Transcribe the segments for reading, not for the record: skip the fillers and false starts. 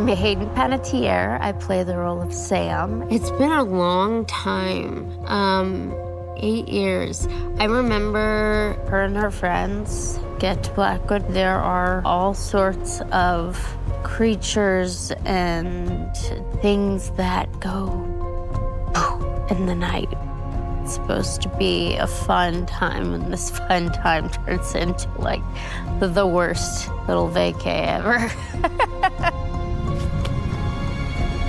I'm Hayden Panettiere. I play the role of Sam. It's been a long time, 8 years. I remember her and her friends get to Blackwood. There are all sorts of creatures and things that go poof in the night. It's supposed to be a fun time, and this fun time turns into like the worst little vacay ever.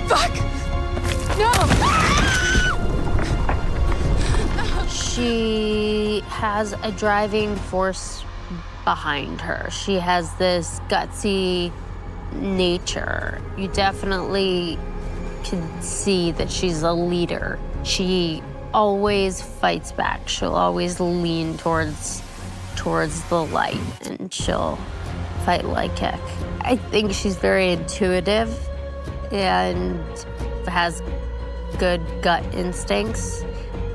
Fuck! No! She has a driving force behind her. She has this gutsy nature. You definitely can see that she's a leader. She always fights back. She'll always lean towards the light, and she'll fight like heck. I think she's very intuitive and has good gut instincts,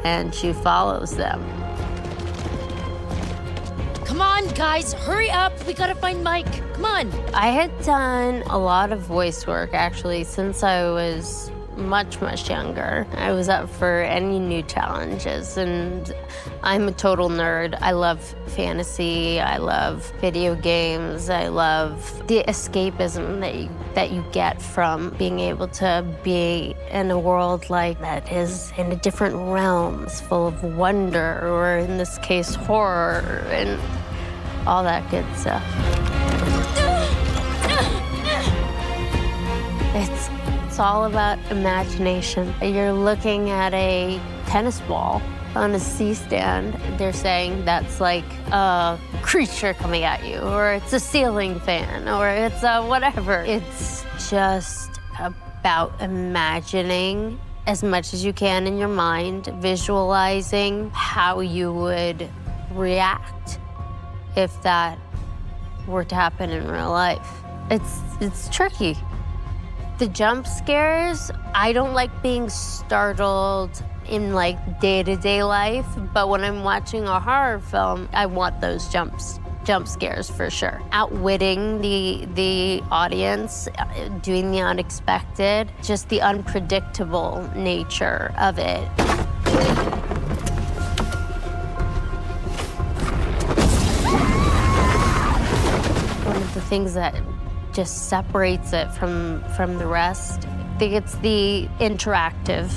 and she follows them. Come on, guys, hurry up. We gotta find Mike. Come on. I had done a lot of voice work, actually, since I was much, much younger. I was up for any new challenges, and I'm a total nerd. I love fantasy, I love video games, I love the escapism that you get from being able to be in a world like that is in a different realms, full of wonder, or in this case, horror, and all that good stuff. It's all about imagination. You're looking at a tennis ball on a C-stand. They're saying that's like a creature coming at you, or it's a ceiling fan, or it's a whatever. It's just about imagining as much as you can in your mind, visualizing how you would react if that were to happen in real life. It's tricky. The jump scares, I don't like being startled in like day-to-day life, but when I'm watching a horror film, I want those jump scares for sure. Outwitting the audience, doing the unexpected, just the unpredictable nature of it. One of the things that just separates it from the rest, I think it's the interactive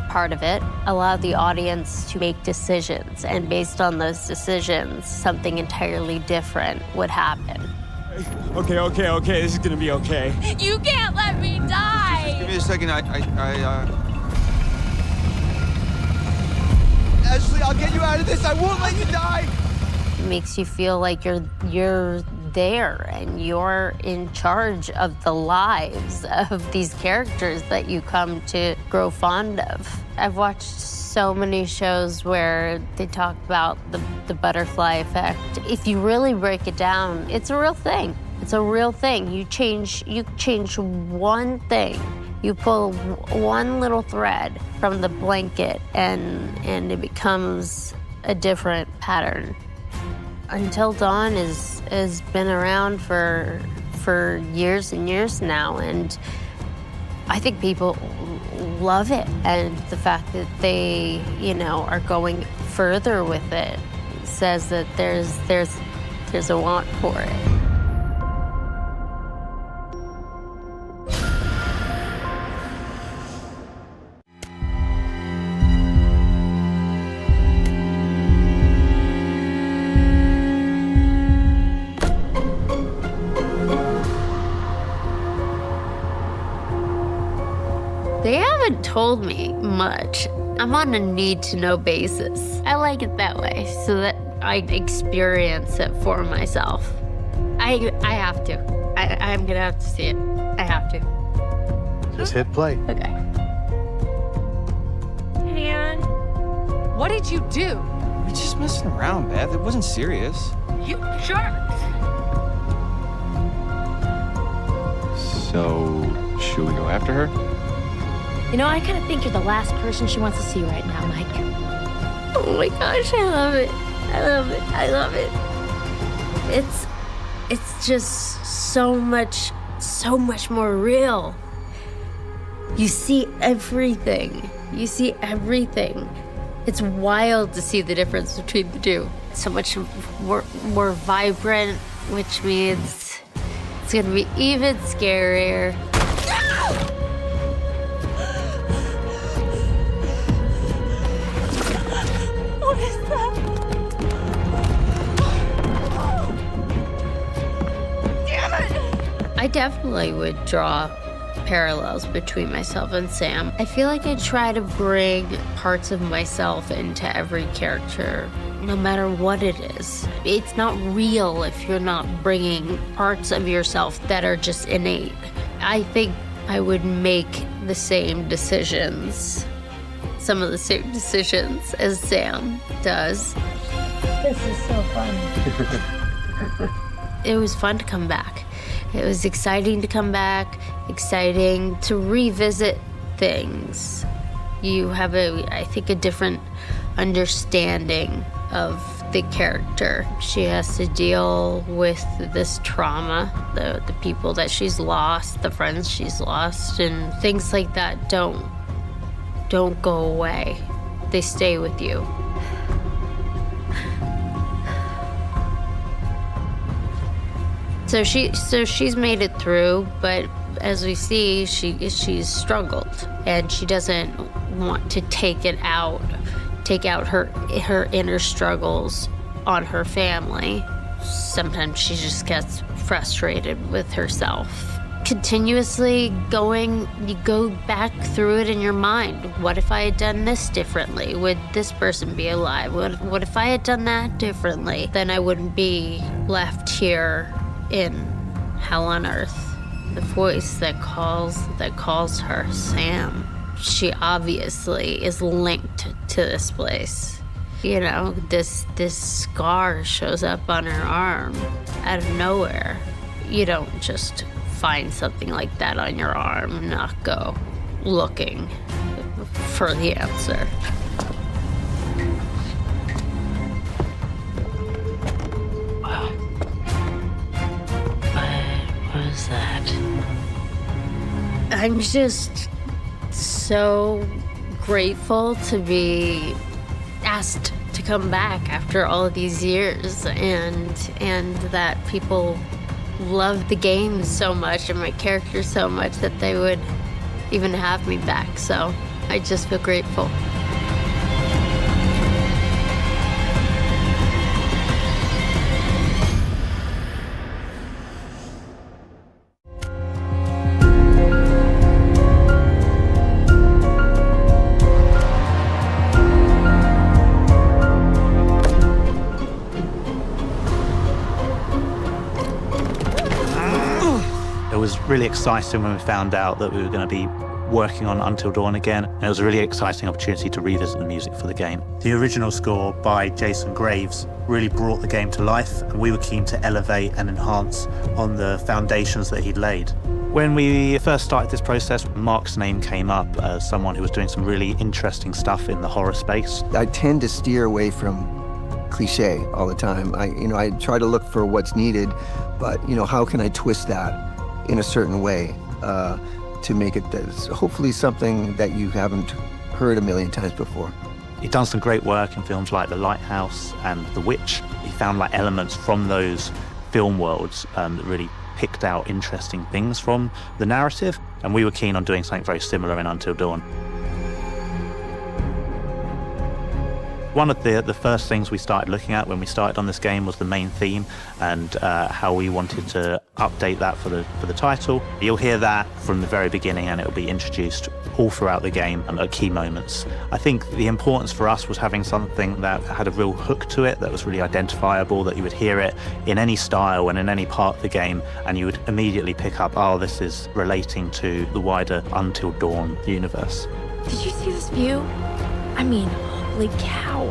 part of it. Allow the audience to make decisions, and based on those decisions, something entirely different would happen. Okay, this is gonna be okay. You can't let me die! Just give me a second, Ashley, I'll get you out of this. I won't let you die! It makes you feel like you're there and you're in charge of the lives of these characters that you come to grow fond of. I've watched so many shows where they talk about the butterfly effect. If you really break it down, it's a real thing. It's a real thing. You change one thing. You pull one little thread from the blanket and it becomes a different pattern. Until Dawn has been around for years and years now, and I think people love it. And the fact that they, are going further with it says that there's a want for it. They haven't told me much. I'm on a need-to-know basis. I like it that way, so that I experience it for myself. I have to. I'm gonna have to see it. I have to. Just hit play. Okay. Man, what did you do? We're just messing around, Beth. It wasn't serious. You jerked! So, should we go after her? I kind of think you're the last person she wants to see right now, Mike. Oh my gosh, I love it. I love it. I love it. It's just so much so much more real. You see everything. You see everything. It's wild to see the difference between the two. So much more vibrant, which means it's gonna be even scarier. What is that? Damn it! I definitely would draw parallels between myself and Sam. I feel like I try to bring parts of myself into every character, no matter what it is. It's not real if you're not bringing parts of yourself that are just innate. I think I would make the same decisions, some of the same decisions as Sam does. This is so fun. It was fun to come back. It was exciting to come back, exciting to revisit things. You have I think, a different understanding of the character. She has to deal with this trauma, the people that she's lost, the friends she's lost, and things like that don't go away. They stay with you. So she's made it through, but as we see, she's struggled, and she doesn't want to take out her inner struggles on her family. Sometimes she just gets frustrated with herself. Continuously you go back through it in your mind. What if I had done this differently? Would this person be alive? What if I had done that differently? Then I wouldn't be left here in hell on earth. The voice that calls her Sam. She obviously is linked to this place. You know, this scar shows up on her arm out of nowhere. You don't just find something like that on your arm and not go looking for the answer. What was that? I'm just so grateful to be asked to come back after all of these years, and that people love the game so much and my character so much that they would even have me back. So I just feel grateful. It was really exciting when we found out that we were going to be working on Until Dawn again, and it was a really exciting opportunity to revisit the music for the game. The original score by Jason Graves really brought the game to life, and we were keen to elevate and enhance on the foundations that he'd laid. When we first started this process, Mark's name came up as someone who was doing some really interesting stuff in the horror space. I tend to steer away from cliche all the time. I try to look for what's needed, but how can I twist that in a certain way to make it hopefully something that you haven't heard a million times before. He'd done some great work in films like The Lighthouse and The Witch. He found elements from those film worlds that really picked out interesting things from the narrative, and we were keen on doing something very similar in Until Dawn. One of the first things we started looking at when we started on this game was the main theme and how we wanted to update that for the title. You'll hear that from the very beginning, and it'll be introduced all throughout the game and at key moments. I think the importance for us was having something that had a real hook to it, that was really identifiable, that you would hear it in any style and in any part of the game, and you would immediately pick up, oh, this is relating to the wider Until Dawn universe. Did you see this view? I mean, holy cow.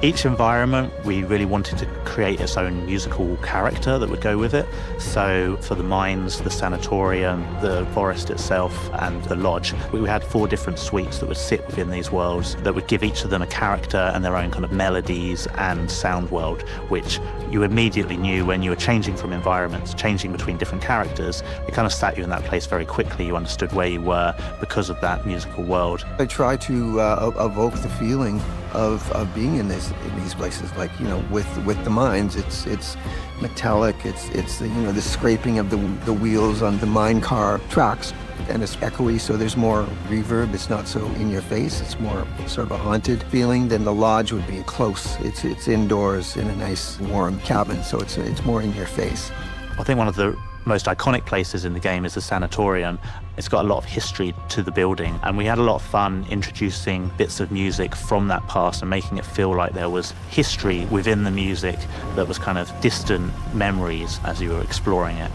Each environment, we really wanted to create its own musical character that would go with it. So for the mines, the sanatorium, the forest itself, and the lodge, we had 4 different suites that would sit within these worlds that would give each of them a character and their own kind of melodies and sound world, which you immediately knew when you were changing from environments, changing between different characters. It kind of sat you in that place very quickly. You understood where you were because of that musical world. I try to evoke the feeling of being in these places, like, you know, with the mines, it's metallic, it's the, you know, the scraping of the wheels on the mine car tracks, and it's echoey, so there's more reverb. It's not so in your face. It's more sort of a haunted feeling. Than the lodge would be close. It's indoors in a nice warm cabin, so it's more in your face. I think one of the most iconic places in the game is the sanatorium. It's got a lot of history to the building, and we had a lot of fun introducing bits of music from that past and making it feel like there was history within the music that was kind of distant memories as you were exploring it.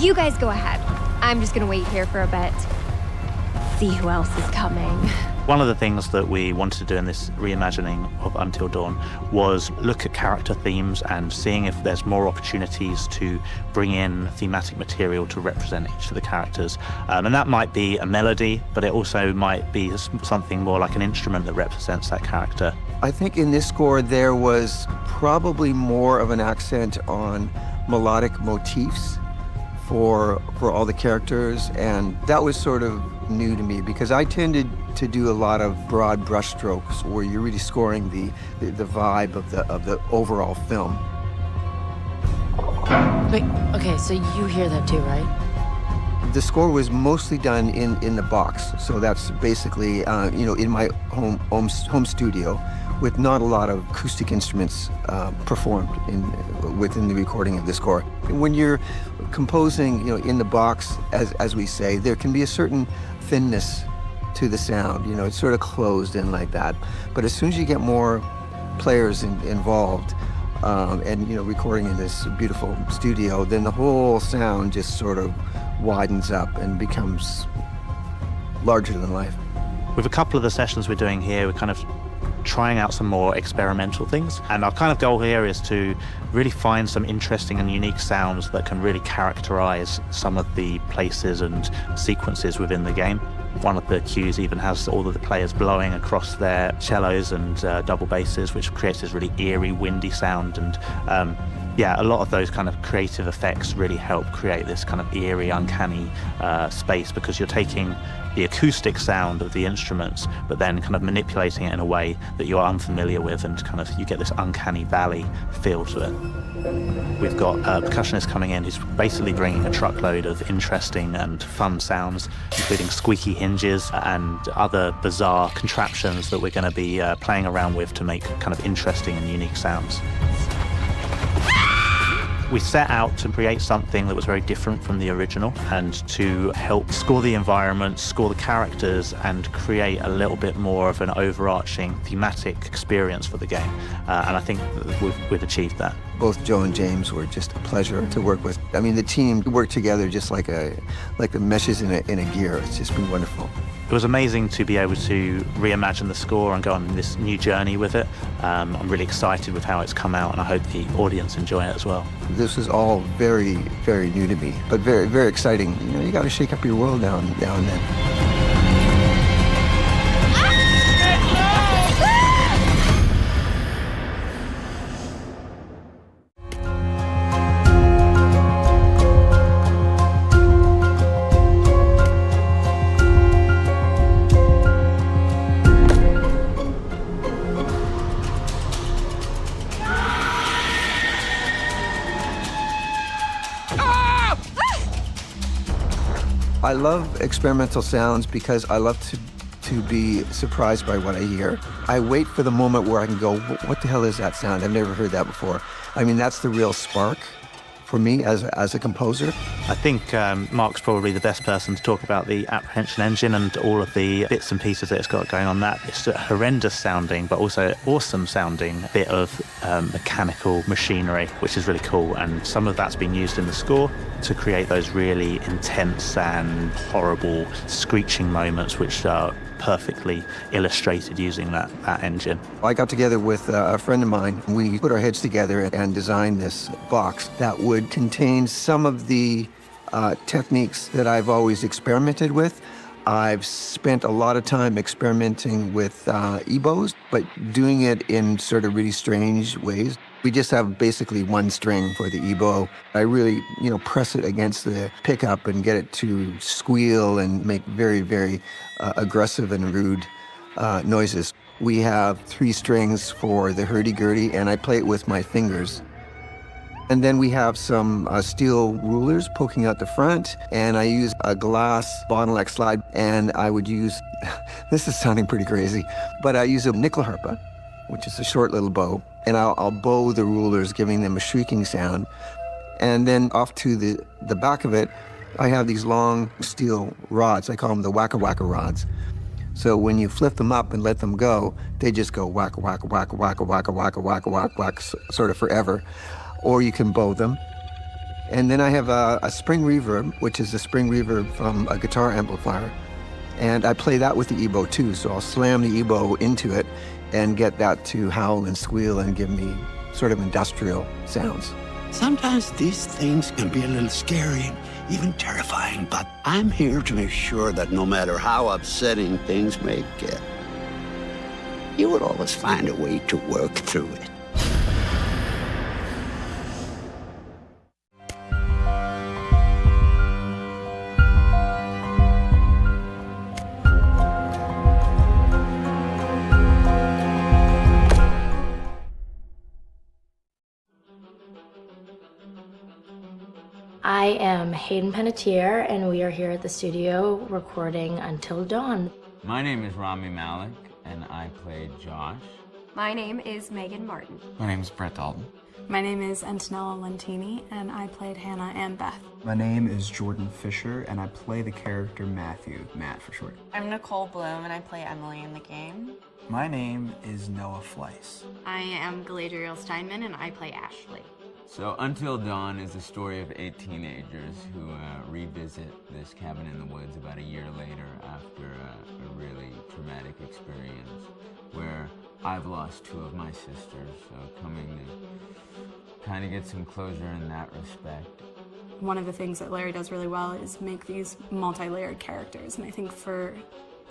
You guys go ahead. I'm just gonna wait here for a bit. See who else is coming. One of the things that we wanted to do in this reimagining of Until Dawn was look at character themes and seeing if there's more opportunities to bring in thematic material to represent each of the characters. And that might be a melody, but it also might be something more like an instrument that represents that character. I think in this score there was probably more of an accent on melodic motifs for all the characters, and that was sort of new to me because I tended to do a lot of broad brushstrokes where you're really scoring the vibe of the overall film. Wait, okay, so you hear that too, right? The score was mostly done in the box, so that's basically you know, in my home studio, with not a lot of acoustic instruments performed within the recording of the score. When you're composing, you know, in the box, as we say, there can be a certain thinness to the sound. You know, it's sort of closed in like that. But as soon as you get more players involved, and, you know, recording in this beautiful studio, then the whole sound just sort of widens up and becomes larger than life. With a couple of the sessions we're doing here, we're kind of trying out some more experimental things. And our kind of goal here is to really find some interesting and unique sounds that can really characterize some of the places and sequences within the game. One of the cues even has all of the players blowing across their cellos and double basses, which creates this really eerie, windy sound. And yeah, a lot of those kind of creative effects really help create this kind of eerie, uncanny space, because you're taking the acoustic sound of the instruments, but then kind of manipulating it in a way that you're unfamiliar with, and kind of you get this uncanny valley feel to it. We've got a percussionist coming in who's basically bringing a truckload of interesting and fun sounds, including squeaky hinges and other bizarre contraptions that we're going to be playing around with to make kind of interesting and unique sounds. We set out to create something that was very different from the original and to help score the environment, score the characters, and create a little bit more of an overarching thematic experience for the game. And I think we've achieved that. Both Joe and James were just a pleasure to work with. I mean, the team worked together just like the meshes in a gear. It's just been wonderful. It was amazing to be able to reimagine the score and go on this new journey with it. I'm really excited with how it's come out, and I hope the audience enjoy it as well. This is all very, very new to me, but very, very exciting. You know, you got to shake up your world now and then. I love experimental sounds because I love to be surprised by what I hear. I wait for the moment where I can go, what the hell is that sound? I've never heard that before. I mean, that's the real spark for me as a composer. I think Mark's probably the best person to talk about the apprehension engine and all of the bits and pieces that it's got going on that. It's a horrendous sounding, but also awesome sounding bit of mechanical machinery, which is really cool. And some of that's been used in the score, to create those really intense and horrible screeching moments, which are perfectly illustrated using that engine. I got together with a friend of mine. We put our heads together and designed this box that would contain some of the techniques that I've always experimented with. I've spent a lot of time experimenting with EBOs, but doing it in sort of really strange ways. We just have basically one string for the EBO. I really, press it against the pickup and get it to squeal and make very, very aggressive and rude noises. We have 3 strings for the hurdy-gurdy, and I play it with my fingers. And then we have some steel rulers poking out the front, and I use a glass bottleneck slide, and I would use, this is sounding pretty crazy, but I use a nickel harpa, which is a short little bow, and I'll bow the rulers, giving them a shrieking sound. And then off to the back of it, I have these long steel rods. I call them the wacka-wacka rods. So when you flip them up and let them go, they just go wacka, wacka, wacka, wacka, wacka, wacka, wacka, wacka, wacka, sort of forever. Or you can bow them. And then I have a spring reverb, which is a spring reverb from a guitar amplifier. And I play that with the EBO too, so I'll slam the EBO into it and get that to howl and squeal and give me sort of industrial sounds. Sometimes these things can be a little scary, even terrifying, but I'm here to make sure that no matter how upsetting things may get, you would always find a way to work through it. I am Hayden Panettiere, and we are here at the studio recording Until Dawn. My name is Rami Malek, and I played Josh. My name is Megan Martin. My name is Brett Dalton. My name is Antonella Lentini, and I played Hannah and Beth. My name is Jordan Fisher, and I play the character Matthew, Matt for short. I'm Nicole Bloom, and I play Emily in the game. My name is Noah Fleiss. I am Galadriel Steinman, and I play Ashley. So Until Dawn is the story of 8 teenagers who revisit this cabin in the woods about a year later after a really traumatic experience where I've lost 2 of my sisters, so coming to kind of get some closure in that respect. One of the things that Larry does really well is make these multi-layered characters, and I think for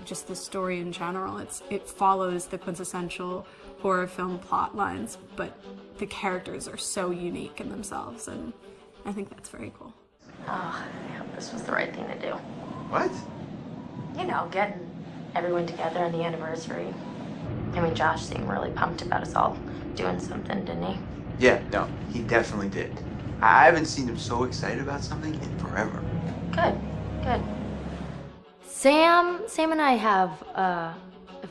just the story in general, it follows the quintessential horror film plot lines, but the characters are so unique in themselves, and I think that's very cool. Oh, I hope this was the right thing to do. What? You know, getting everyone together on the anniversary. I mean, Josh seemed really pumped about us all doing something, didn't he? Yeah, no, he definitely did. I haven't seen him so excited about something in forever. Good, good. Sam and I have a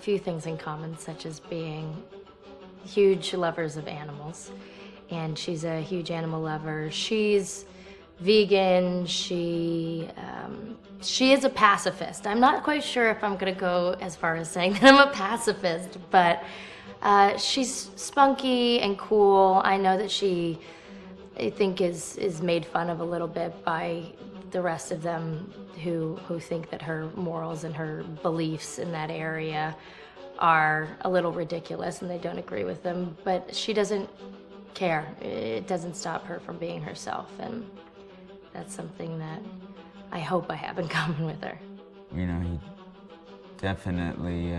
few things in common, such as being huge lovers of animals, and she's a huge animal lover. She's vegan. She is a pacifist. I'm not quite sure if I'm gonna go as far as saying that I'm a pacifist, but she's spunky and cool. I know that she, I think, is made fun of a little bit by the rest of them who think that her morals and her beliefs in that area are a little ridiculous and they don't agree with them, but she doesn't care. It doesn't stop her from being herself, and that's something that I hope I have in common with her. You know, he definitely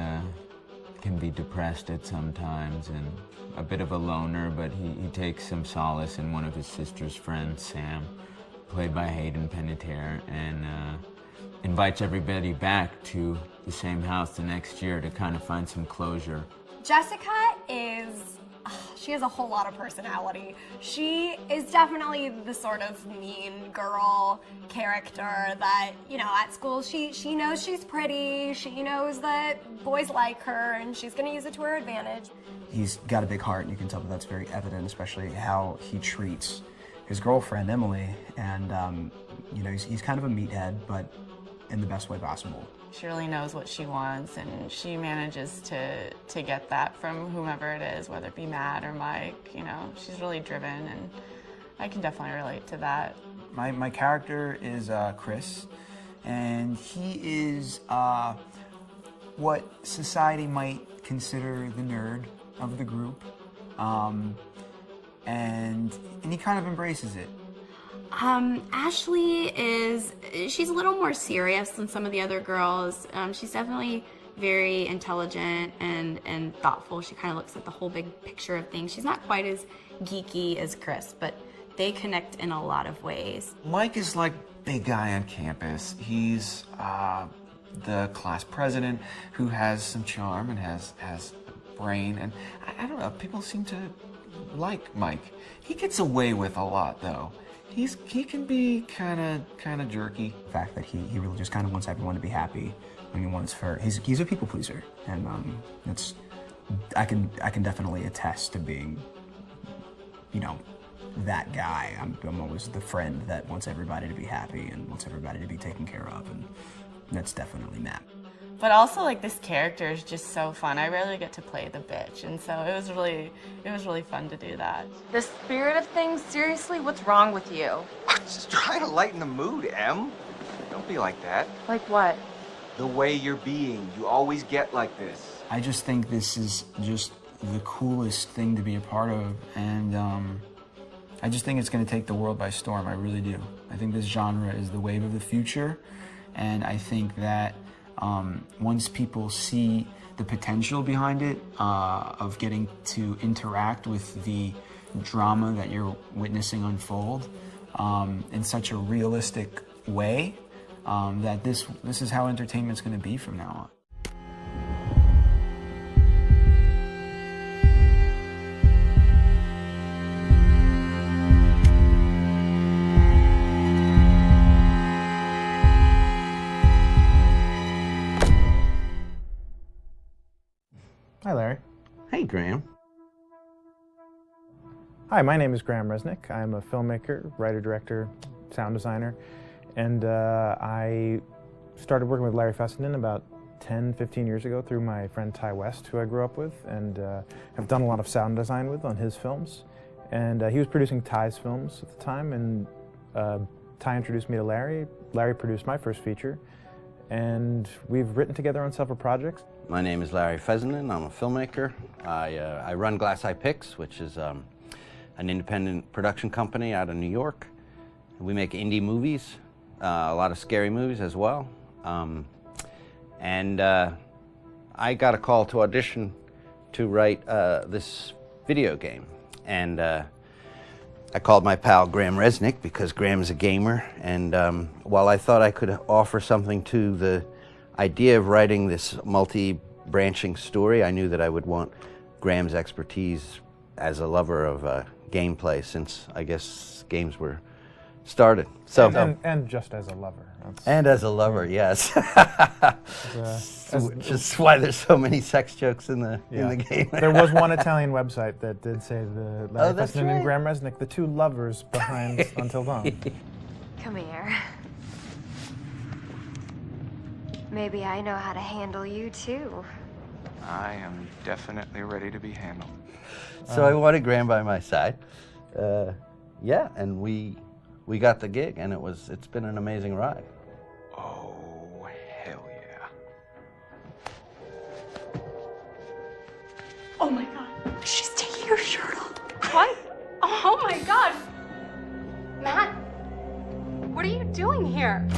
can be depressed at some times and a bit of a loner, but he takes some solace in one of his sister's friends, Sam, played by Hayden Panettiere, and invites everybody back to the same house the next year to kind of find some closure. Jessica she has a whole lot of personality. She is definitely the sort of mean girl character that, you know, at school she knows she's pretty, she knows that boys like her, and she's gonna use it to her advantage. He's got a big heart, and you can tell that that's very evident, especially how he treats his girlfriend, Emily, and, you know, he's kind of a meathead, but in the best way possible. She really knows what she wants, and she manages to get that from whomever it is, whether it be Matt or Mike. You know, she's really driven, and I can definitely relate to that. My character is Chris, and he is what society might consider the nerd of the group, and he kind of embraces it. Ashley she's a little more serious than some of the other girls. She's definitely very intelligent and thoughtful. She kind of looks at the whole big picture of things. She's not quite as geeky as Chris, but they connect in a lot of ways. Mike is like big guy on campus. He's the class president who has some charm and has brain, and I don't know, people seem to like Mike. He gets away with a lot though. He can be kind of jerky. The fact that he really just kind of wants everyone to be happy. I mean, he's a people pleaser, and I can definitely attest to being, you know, that guy. I'm always the friend that wants everybody to be happy and wants everybody to be taken care of, and that's definitely Matt. But also, like, this character is just so fun. I rarely get to play the bitch, and so it was really fun to do that. The spirit of things, seriously, what's wrong with you? Just trying to lighten the mood, Em. Don't be like that. Like what? The way you're being. You always get like this. I just think this is just the coolest thing to be a part of, and I just think it's going to take the world by storm. I really do. I think this genre is the wave of the future, and I think that once people see the potential behind it, of getting to interact with the drama that you're witnessing unfold in such a realistic way, that this is how entertainment's going to be from now on. Hi, Larry. Hey, Graham. Hi, my name is Graham Resnick. I'm a filmmaker, writer, director, sound designer, and I started working with Larry Fessenden about 10, 15 years ago through my friend Ty West, who I grew up with, and have done a lot of sound design with on his films. And he was producing Ty's films at the time, and Ty introduced me to Larry. Larry produced my first feature, and we've written together on several projects. My name is Larry Fessenden. I'm a filmmaker. I run Glass Eye Pix, which is an independent production company out of New York. We make indie movies, a lot of scary movies as well. And I got a call to audition to write this video game. And I called my pal Graham Resnick because Graham is a gamer. And while I thought I could offer something to the idea of writing this multi-branching story, I knew that I would want Graham's expertise as a lover of gameplay, since I guess games were started. So and just as a lover. And as a lover, yes. Just why there's so many sex jokes in the game. There was one Italian website that did say the Larry Fessenden and Graham Resnick, the two lovers behind Until Dawn. Come here. Maybe I know how to handle you too. I am definitely ready to be handled. So I wanted Graham by my side. Yeah, and we got the gig, and it's been an amazing ride. Oh, hell yeah. Oh my god, she's taking her shirt off. What? Oh my god. Matt, what are you doing here?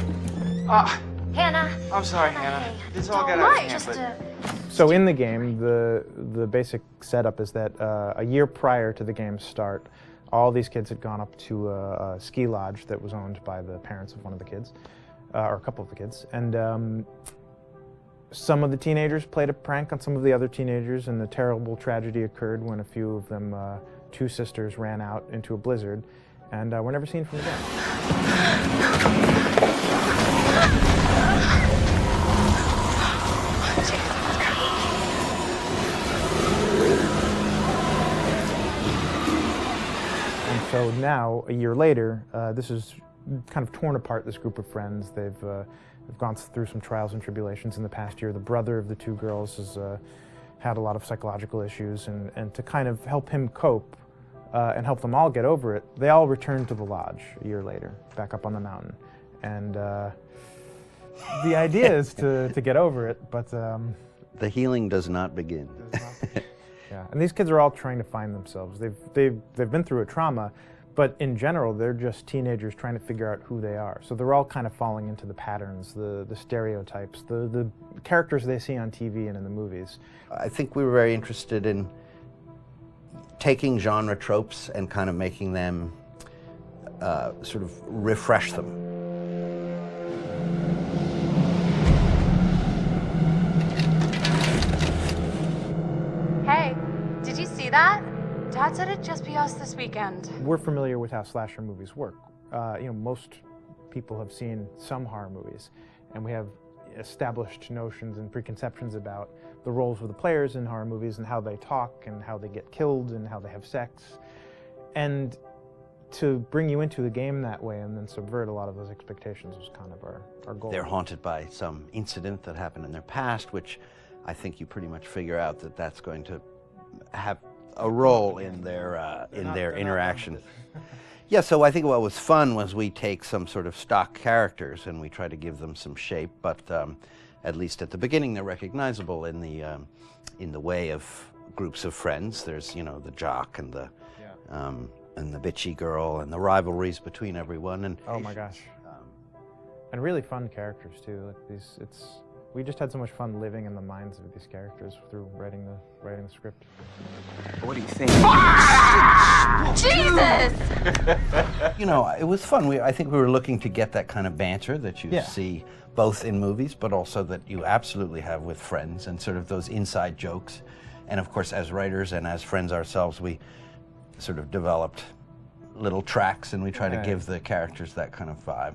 Hannah. I'm sorry, Hannah. This all got out of hand, but... So in the game, the basic setup is that a year prior to the game's start, all these kids had gone up to a ski lodge that was owned by the parents of one of the kids, or a couple of the kids, and some of the teenagers played a prank on some of the other teenagers, and a terrible tragedy occurred when a few of them, two sisters, ran out into a blizzard, and were never seen from again. So now, a year later, this is kind of torn apart, this group of friends. They've gone through some trials and tribulations in the past year. The brother of the two girls has had a lot of psychological issues, and to kind of help him cope, and help them all get over it, they all return to the lodge a year later, back up on the mountain. And the idea is to get over it, but... the healing does not begin. Yeah, and these kids are all trying to find themselves. They've been through a trauma, but in general, they're just teenagers trying to figure out who they are. So they're all kind of falling into the patterns, the stereotypes, the characters they see on TV and in the movies. I think we were very interested in taking genre tropes and kind of making them sort of refresh them. Hey, did you see that? Dad said it'd just be us this weekend. We're familiar with how slasher movies work. Most people have seen some horror movies, and we have established notions and preconceptions about the roles of the players in horror movies and how they talk and how they get killed and how they have sex. And to bring you into the game that way and then subvert a lot of those expectations was kind of our goal. They're haunted by some incident that happened in their past, which I think you pretty much figure out that that's going to have a role in their interaction. Yeah, so I think what was fun was we take some sort of stock characters and we try to give them some shape, but at least at the beginning they're recognizable in the way of groups of friends. There's, the jock and the bitchy girl and the rivalries between everyone. And oh my gosh, and really fun characters too. Like we just had so much fun living in the minds of these characters through writing the script. What do you think? Jesus! It was fun. I think we were looking to get that kind of banter that you see both in movies, but also that you absolutely have with friends and sort of those inside jokes. And of course, as writers and as friends ourselves, we sort of developed little tracks and we try to give the characters that kind of vibe.